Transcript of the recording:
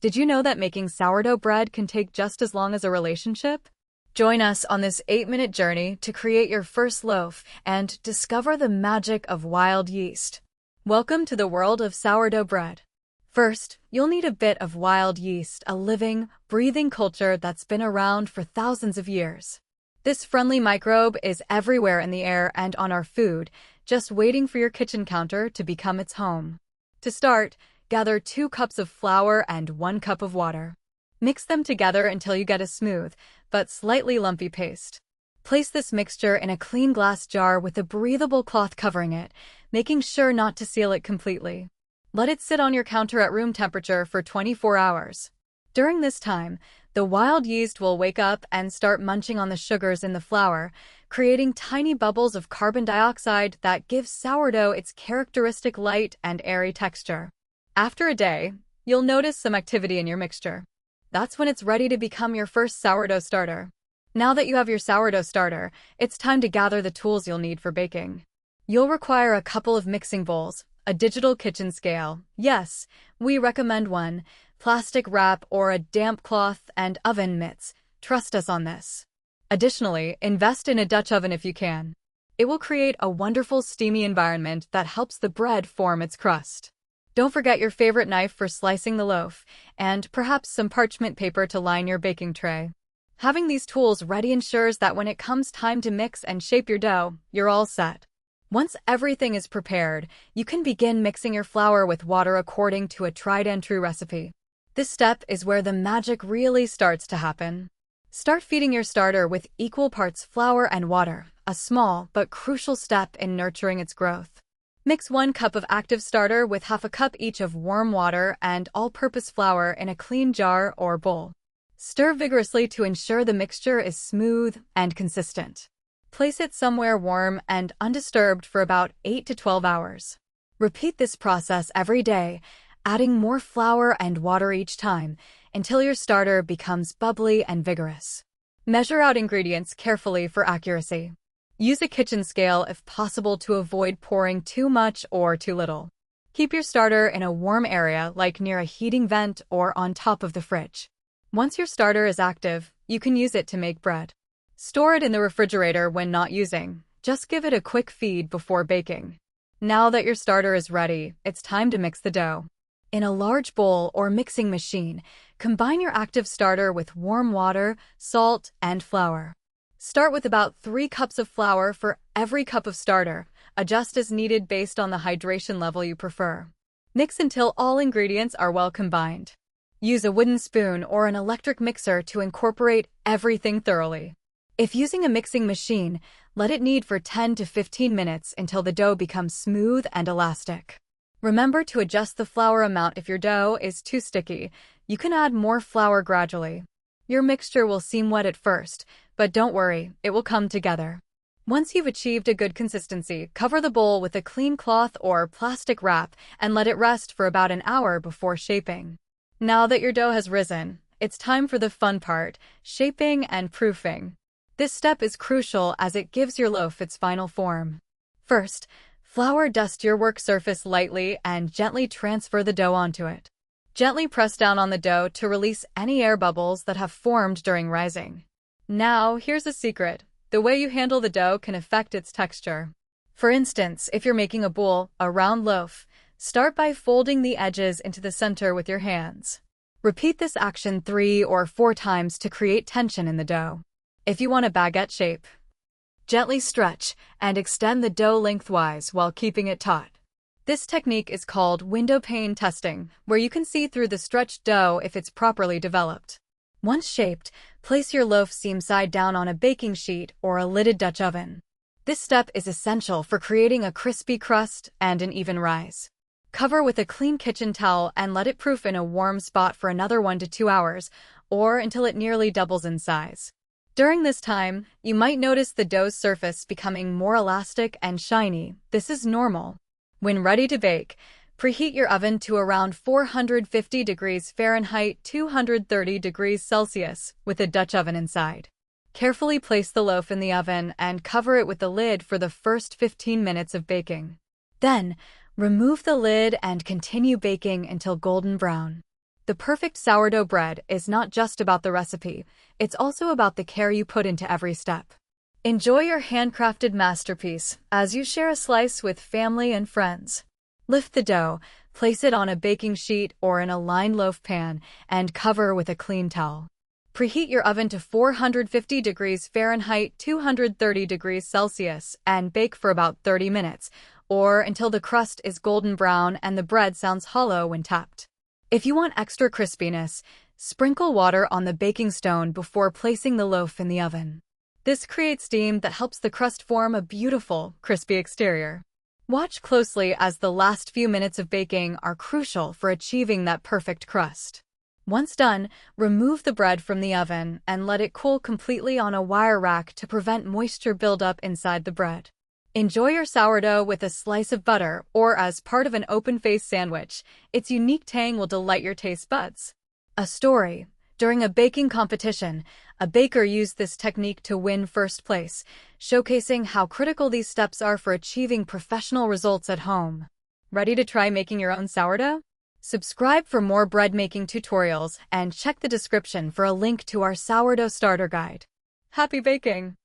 Did you know that making sourdough bread can take just as long as a relationship? Join us on this 8-minute journey to create your first loaf and discover the magic of wild yeast. Welcome to the world of sourdough bread. First, you'll need a bit of wild yeast, a living, breathing culture that's been around for thousands of years. This friendly microbe is everywhere in the air and on our food, just waiting for your kitchen counter to become its home. To start, gather 2 cups of flour and 1 cup of water. Mix them together until you get a smooth, but slightly lumpy paste. Place this mixture in a clean glass jar with a breathable cloth covering it, making sure not to seal it completely. Let it sit on your counter at room temperature for 24 hours. During this time, the wild yeast will wake up and start munching on the sugars in the flour, creating tiny bubbles of carbon dioxide that give sourdough its characteristic light and airy texture. After a day, you'll notice some activity in your mixture. That's when it's ready to become your first sourdough starter. Now that you have your sourdough starter, it's time to gather the tools you'll need for baking. You'll require a couple of mixing bowls, a digital kitchen scale, yes, we recommend one, plastic wrap or a damp cloth, and oven mitts. Trust us on this. Additionally, invest in a Dutch oven if you can. It will create a wonderful steamy environment that helps the bread form its crust. Don't forget your favorite knife for slicing the loaf, and perhaps some parchment paper to line your baking tray. Having these tools ready ensures that when it comes time to mix and shape your dough, you're all set. Once everything is prepared, you can begin mixing your flour with water according to a tried-and-true recipe. This step is where the magic really starts to happen. Start feeding your starter with equal parts flour and water, a small but crucial step in nurturing its growth. Mix 1 cup of active starter with half a cup each of warm water and all-purpose flour in a clean jar or bowl. Stir vigorously to ensure the mixture is smooth and consistent. Place it somewhere warm and undisturbed for about 8 to 12 hours. Repeat this process every day, adding more flour and water each time until your starter becomes bubbly and vigorous. Measure out ingredients carefully for accuracy. Use a kitchen scale if possible to avoid pouring too much or too little. Keep your starter in a warm area like near a heating vent or on top of the fridge. Once your starter is active, you can use it to make bread. Store it in the refrigerator when not using. Just give it a quick feed before baking. Now that your starter is ready, it's time to mix the dough. In a large bowl or mixing machine, combine your active starter with warm water, salt, and flour. Start with about 3 cups of flour for every cup of starter. Adjust as needed based on the hydration level you prefer. Mix until all ingredients are well combined. Use a wooden spoon or an electric mixer to incorporate everything thoroughly. If using a mixing machine, let it knead for 10 to 15 minutes until the dough becomes smooth and elastic. Remember to adjust the flour amount if your dough is too sticky. You can add more flour gradually. Your mixture will seem wet at first, but don't worry, it will come together. Once you've achieved a good consistency, cover the bowl with a clean cloth or plastic wrap and let it rest for about an hour before shaping. Now that your dough has risen, it's time for the fun part, shaping and proofing. This step is crucial as it gives your loaf its final form. First, flour dust your work surface lightly and gently transfer the dough onto it. Gently press down on the dough to release any air bubbles that have formed during rising. Now, here's a secret. The way you handle the dough can affect its texture. For instance, if you're making a boule, a round loaf, start by folding the edges into the center with your hands. Repeat this action 3 or 4 times to create tension in the dough. If you want a baguette shape, gently stretch and extend the dough lengthwise while keeping it taut. This technique is called window pane testing, where you can see through the stretched dough if it's properly developed. Once shaped, place your loaf seam side down on a baking sheet or a lidded Dutch oven. This step is essential for creating a crispy crust and an even rise. Cover with a clean kitchen towel and let it proof in a warm spot for another 1 to 2 hours, or until it nearly doubles in size. During this time, you might notice the dough's surface becoming more elastic and shiny. This is normal. When ready to bake, preheat your oven to around 450 degrees Fahrenheit, 230 degrees Celsius, with a Dutch oven inside. Carefully place the loaf in the oven and cover it with the lid for the first 15 minutes of baking. Then, remove the lid and continue baking until golden brown. The perfect sourdough bread is not just about the recipe, it's also about the care you put into every step. Enjoy your handcrafted masterpiece as you share a slice with family and friends. Lift the dough, place it on a baking sheet or in a lined loaf pan, and cover with a clean towel. Preheat your oven to 450 degrees Fahrenheit, 230 degrees Celsius, and bake for about 30 minutes, or until the crust is golden brown and the bread sounds hollow when tapped. If you want extra crispiness, sprinkle water on the baking stone before placing the loaf in the oven. This creates steam that helps the crust form a beautiful, crispy exterior. Watch closely as the last few minutes of baking are crucial for achieving that perfect crust. Once done, remove the bread from the oven and let it cool completely on a wire rack to prevent moisture buildup inside the bread. Enjoy your sourdough with a slice of butter or as part of an open-faced sandwich. Its unique tang will delight your taste buds. A story. During a baking competition, a baker used this technique to win first place, showcasing how critical these steps are for achieving professional results at home. Ready to try making your own sourdough? Subscribe for more bread making tutorials and check the description for a link to our sourdough starter guide. Happy baking!